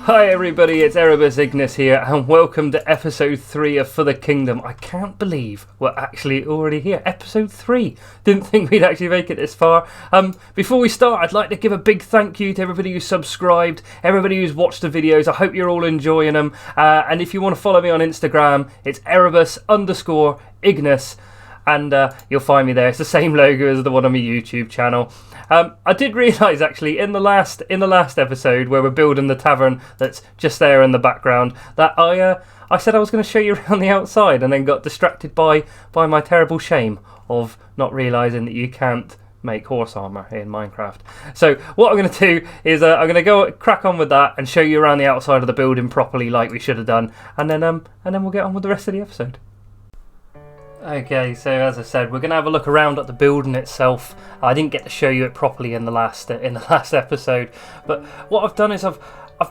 Hi everybody, it's Erebus Ignis here and welcome to episode 3 of For the Kingdom. I can't believe we're actually already here. Episode 3. Didn't think we'd actually make it this far. Before we start, I'd like to give a big thank you to everybody who's subscribed, everybody who's watched the videos. I hope you're all enjoying them. And if you want to follow me on Instagram, it's Erebus_Ignis. And you'll find me there. It's the same logo as the one on my YouTube channel. I did realise actually in the last episode where we're building the tavern that's just there in the background that I said I was going to show you around the outside and then got distracted by my terrible shame of not realising that you can't make horse armour in Minecraft. So what I'm going to do is I'm going to go crack on with that and show you around the outside of the building properly like we should have done, and then we'll get on with the rest of the episode. Okay, so as I said, we're going to have a look around at the building itself. I didn't get to show you it properly in the last episode, but what I've done is I've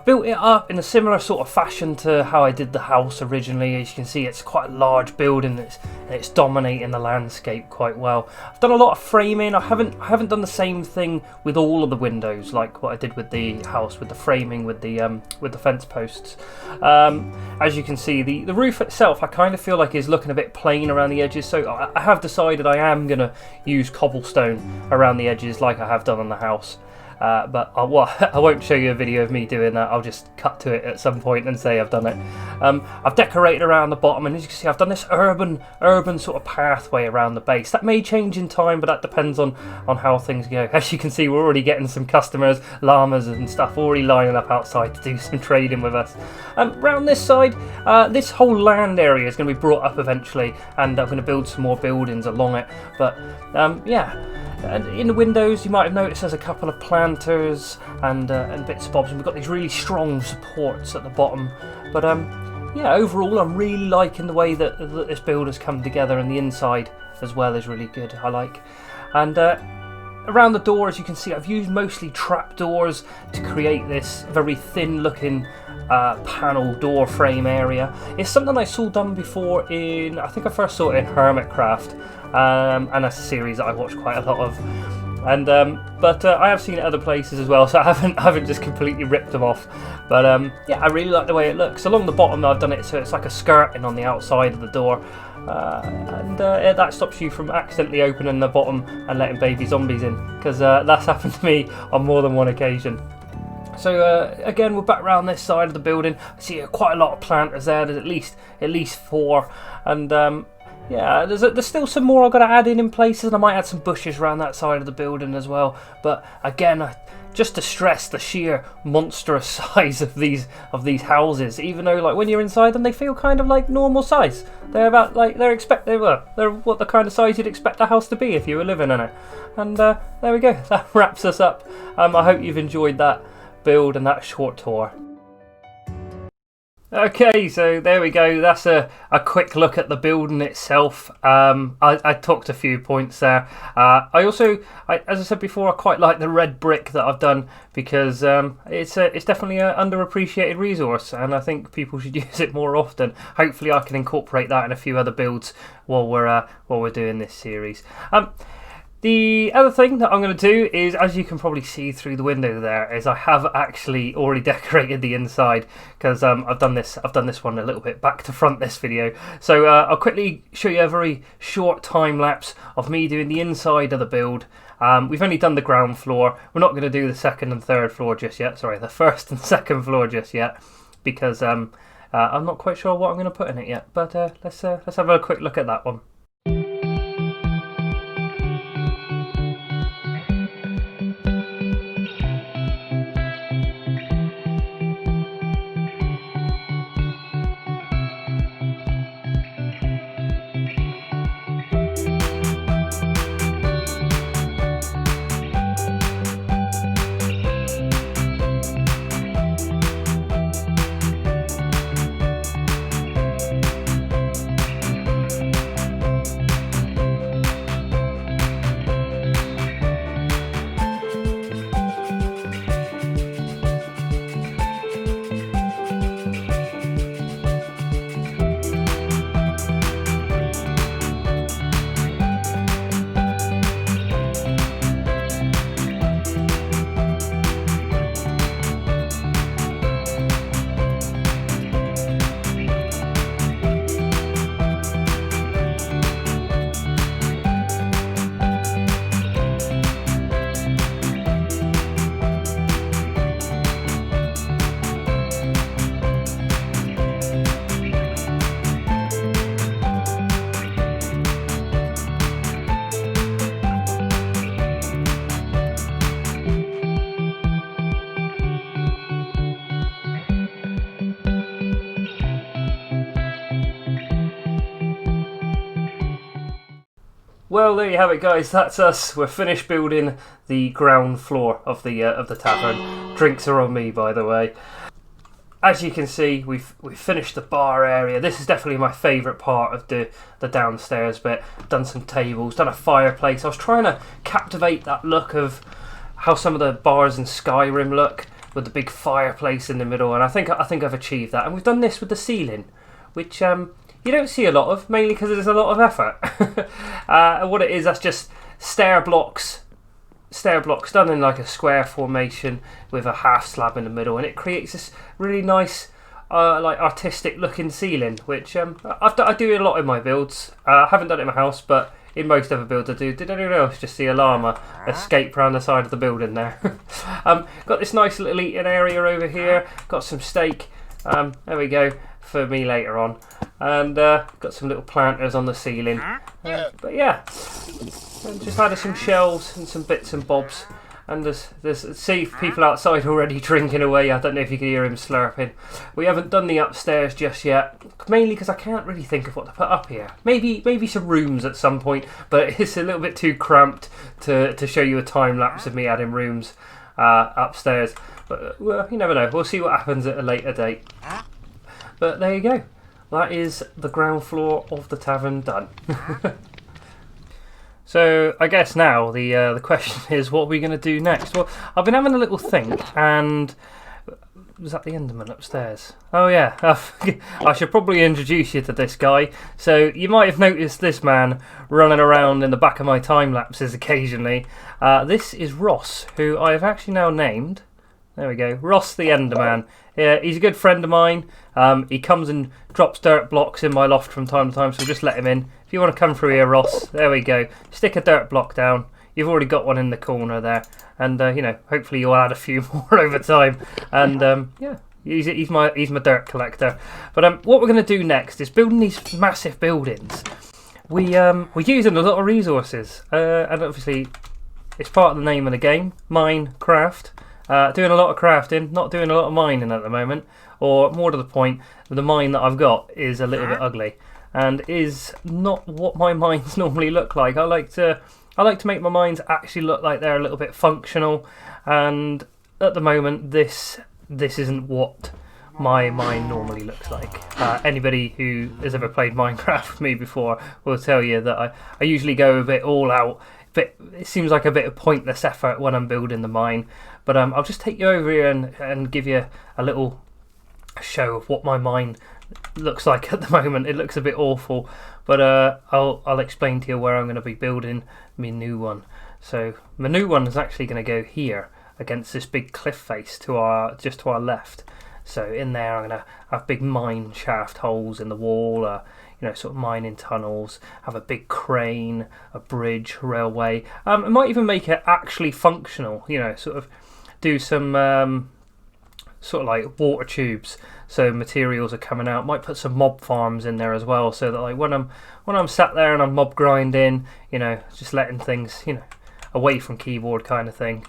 built it up in a similar sort of fashion to how I did the house originally. As you can see, it's quite a large building and it's dominating the landscape quite well. I've done a lot of framing. I haven't done the same thing with all of the windows like what I did with the house, with the framing, with the fence posts. As you can see, the roof itself I kind of feel like is looking a bit plain around the edges, so I have decided I am going to use cobblestone around the edges like I have done on the house. But I won't show you a video of me doing that. I'll just cut to it at some point and say I've done it. I've decorated around the bottom, and as you can see, I've done this urban sort of pathway around the base. That may change in time, but that depends on how things go. As you can see, we're already getting some customers, llamas and stuff, already lining up outside to do some trading with us. Around this side, this whole land area is going to be brought up eventually, and I'm going to build some more buildings along it. But yeah. And in the windows, you might have noticed there's a couple of planters and bits and bobs, and we've got these really strong supports at the bottom. But yeah, overall, I'm really liking the way that this build has come together, and the inside as well is really good. I like. And around the door, as you can see, I've used mostly trapdoors to create this very thin-looking panel door frame area. It's something I saw done before I think I first saw it in Hermitcraft, and that's a series that I watched quite a lot of. And but I have seen it other places as well, so I haven't just completely ripped them off. But yeah, I really like the way it looks. Along the bottom, I've done it so it's like a skirting on the outside of the door, and that stops you from accidentally opening the bottom and letting baby zombies in, because that's happened to me on more than one occasion. So again, we're back around this side of the building. I see quite a lot of planters there. There's at least 4, and yeah, there's still some more I've got to add in places, and I might add some bushes around that side of the building as well. But again, just to stress the sheer monstrous size of these houses, even though like when you're inside them, they feel kind of like normal size. They're about like they're what the kind of size you'd expect a house to be if you were living in it. And there we go. That wraps us up. I hope you've enjoyed that build and that short tour. Okay, so there we go. That's a quick look at the building itself. I talked a few points there. As I said before, I quite like the red brick that I've done, because it's definitely an underappreciated resource, and I think people should use it more often. Hopefully, I can incorporate that in a few other builds while we're doing this series. The other thing that I'm going to do is, as you can probably see through the window there, is I have actually already decorated the inside, because I've done this one a little bit back to front this video. So I'll quickly show you a very short time lapse of me doing the inside of the build. We've only done the ground floor. We're not going to do the second and third floor just yet. Sorry, the first and second floor just yet, because I'm not quite sure what I'm going to put in it yet. But let's have a quick look at that one. Well, there you have it, guys. That's us. We're finished building the ground floor of the tavern. Drinks are on me, by the way. As you can see, we've finished the bar area. This is definitely my favourite part of the downstairs bit. Done some tables, done a fireplace. I was trying to captivate that look of how some of the bars in Skyrim look, with the big fireplace in the middle, and I think I've achieved that. And we've done this with the ceiling, which you don't see a lot of, mainly because there's a lot of effort. What it is, that's just stair blocks done in like a square formation with a half slab in the middle, and it creates this really nice like artistic looking ceiling, which I do a lot in my builds. I haven't done it in my house, but in most other builds I do. Did anyone else just see a llama escape around the side of the building there? Got this nice little eating area over here, got some steak, there we go, for me later on, and got some little planters on the ceiling, but yeah, and just added some shelves and some bits and bobs, and there's see people outside already drinking away. I don't know if you can hear him slurping. We haven't done the upstairs just yet, mainly because I can't really think of what to put up here. Maybe some rooms at some point, but it's a little bit too cramped to show you a time lapse of me adding rooms upstairs, but well, you never know, we'll see what happens at a later date. But there you go. That is the ground floor of the tavern done. So I guess now the question is, what are we going to do next? Well, I've been having a little think, and was that the Enderman upstairs? Oh yeah, I should probably introduce you to this guy. So you might have noticed this man running around in the back of my time lapses occasionally. This is Ross, who I have actually now named. There we go, Ross the Enderman. Yeah, he's a good friend of mine. He comes and drops dirt blocks in my loft from time to time, so just let him in. If you want to come through here, Ross, there we go. Stick a dirt block down. You've already got one in the corner there, and you know, hopefully you'll add a few more over time. And yeah, he's my dirt collector. But what we're going to do next is building these massive buildings. We're using a lot of resources, and obviously it's part of the name of the game, Minecraft. Doing a lot of crafting, not doing a lot of mining at the moment, or more to the point, the mine that I've got is a little bit ugly and is not what my mines normally look like. I like to make my mines actually look like they're a little bit functional, and at the moment this isn't what my mine normally looks like. Anybody who has ever played Minecraft with me before will tell you that I usually go a bit all out. But it seems like a bit of pointless effort when I'm building the mine. But I'll just take you over here and give you a little show of what my mine looks like at the moment. It looks a bit awful, but I'll explain to you where I'm going to be building my new one. So my new one is actually going to go here against this big cliff face just to our left. So in there I'm going to have big mine shaft holes in the wall, sort of mining tunnels, have a big crane, a bridge, railway. I might even make it actually functional, sort of do some sort of like water tubes, so materials are coming out. Might put some mob farms in there as well, so that like when I'm sat there and I'm mob grinding, just letting things, away from keyboard kind of thing.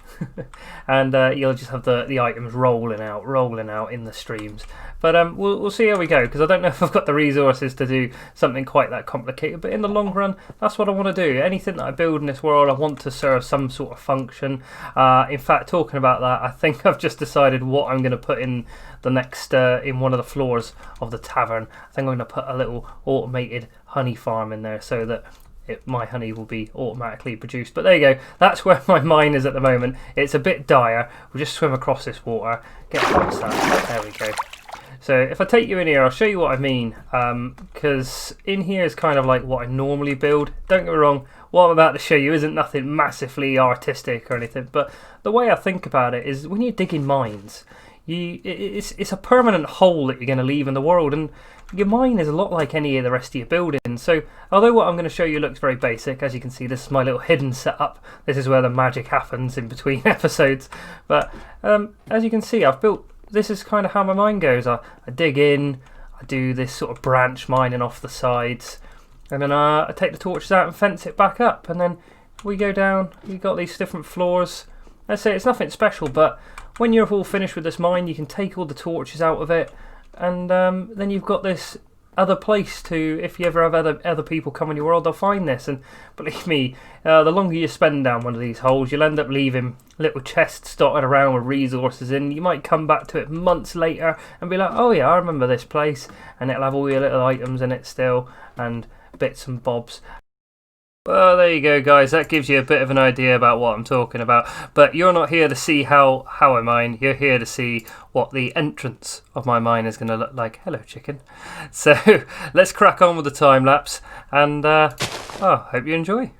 And you'll just have the items rolling out in the streams. But we'll see how we go, because I don't know if I've got the resources to do something quite that complicated, but in the long run that's what I want to do. Anything that I build in this world, I want to serve some sort of function. In fact, talking about that, I think I've just decided what I'm going to put in the next in one of the floors of the tavern. I think I'm going to put a little automated honey farm in there, so that my honey will be automatically produced. But there you go, that's where my mine is at the moment. It's a bit dire. We'll just swim across this water, get past that. There we go. So if I take you in here, I'll show you what I mean, because in here is kind of like what I normally build. Don't get me wrong, what I'm about to show you isn't nothing massively artistic or anything, but the way I think about it is when you're digging mines, it's a permanent hole that you're going to leave in the world, and your mine is a lot like any of the rest of your buildings. So although what I'm going to show you looks very basic, as you can see, this is my little hidden setup. This is where the magic happens in between episodes. But as you can see, this is kind of how my mine goes. I dig in, I do this sort of branch mining off the sides, and then I take the torches out and fence it back up, and then we go down. We've got these different floors. Let's say it's nothing special, but when you're all finished with this mine, you can take all the torches out of it, and then you've got this other place to, if you ever have other people come in your world, they'll find this. And believe me, the longer you spend down one of these holes, you'll end up leaving little chests dotted around with resources in. You might come back to it months later and be like, oh yeah, I remember this place, and it'll have all your little items in it still, and bits and bobs. Well, there you go, guys. That gives you a bit of an idea about what I'm talking about. But you're not here to see how I mine. You're here to see what the entrance of my mine is going to look like. Hello, chicken. So let's crack on with the time lapse, and hope you enjoy.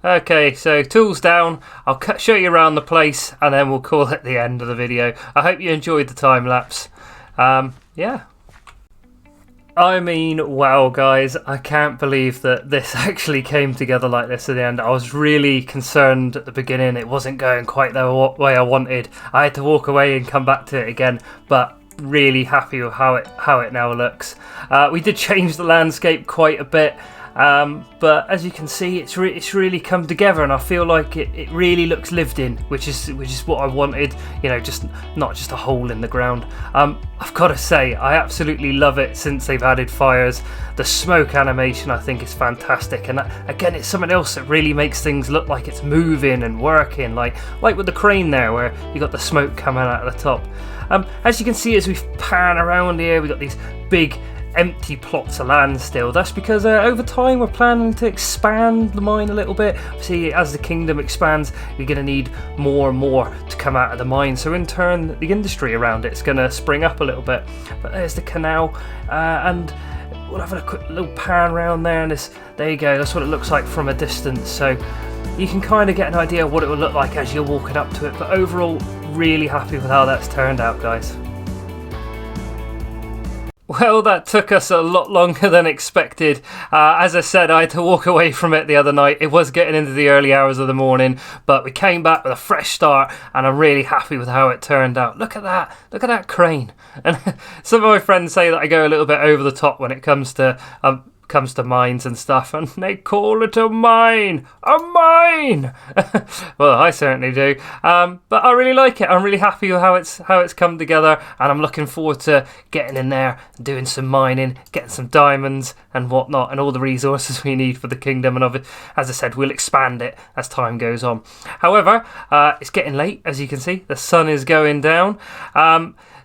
Okay, so tools down. I'll show you around the place, and then we'll call it the end of the video. I hope you enjoyed the time lapse. Yeah. I mean, wow, guys, I can't believe that this actually came together like this at the end. I was really concerned at the beginning. It wasn't going quite the way I wanted. I had to walk away and come back to it again, but really happy with how it now looks. We did change the landscape quite a bit. But as you can see, it's really come together, and I feel like it really looks lived in, which is what I wanted. You know, just not just a hole in the ground. I've got to say, I absolutely love it since they've added fires. The smoke animation I think is fantastic, and again, it's something else that really makes things look like it's moving and working, like with the crane there, where you got the smoke coming out of the top. As you can see, as we pan around here, we got these big empty plots of land still. That's because over time we're planning to expand the mine a little bit. See, as the kingdom expands, you're going to need more and more to come out of the mine, so in turn the industry around it's going to spring up a little bit. But there's the canal, and we'll have a quick little pan around there, and there you go, that's what it looks like from a distance, so you can kind of get an idea of what it will look like as you're walking up to it. But overall, really happy with how that's turned out, guys. Well, that took us a lot longer than expected. As I said, I had to walk away from it the other night. It was getting into the early hours of the morning, but we came back with a fresh start, and I'm really happy with how it turned out. Look at that crane. And some of my friends say that I go a little bit over the top when it comes to mines and stuff, and they call it a mine. Well, I certainly do, but I really like it. I'm really happy with how it's come together, and I'm looking forward to getting in there, doing some mining, getting some diamonds and whatnot, and all the resources we need for the kingdom. And as I said, we'll expand it as time goes on. However, it's getting late, as you can see. The sun is going down.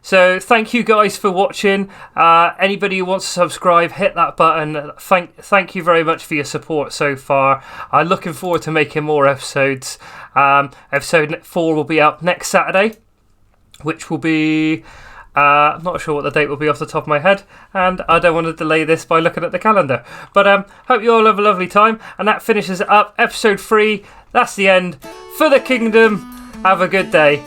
So thank you guys for watching. Anybody who wants to subscribe, hit that button. Thank you very much for your support so far. I'm looking forward to making more episodes. Episode 4 will be up next Saturday, which will be... I'm not sure what the date will be off the top of my head, and I don't want to delay this by looking at the calendar. But hope you all have a lovely time, and that finishes it up. Episode 3, that's the end for the kingdom. Have a good day.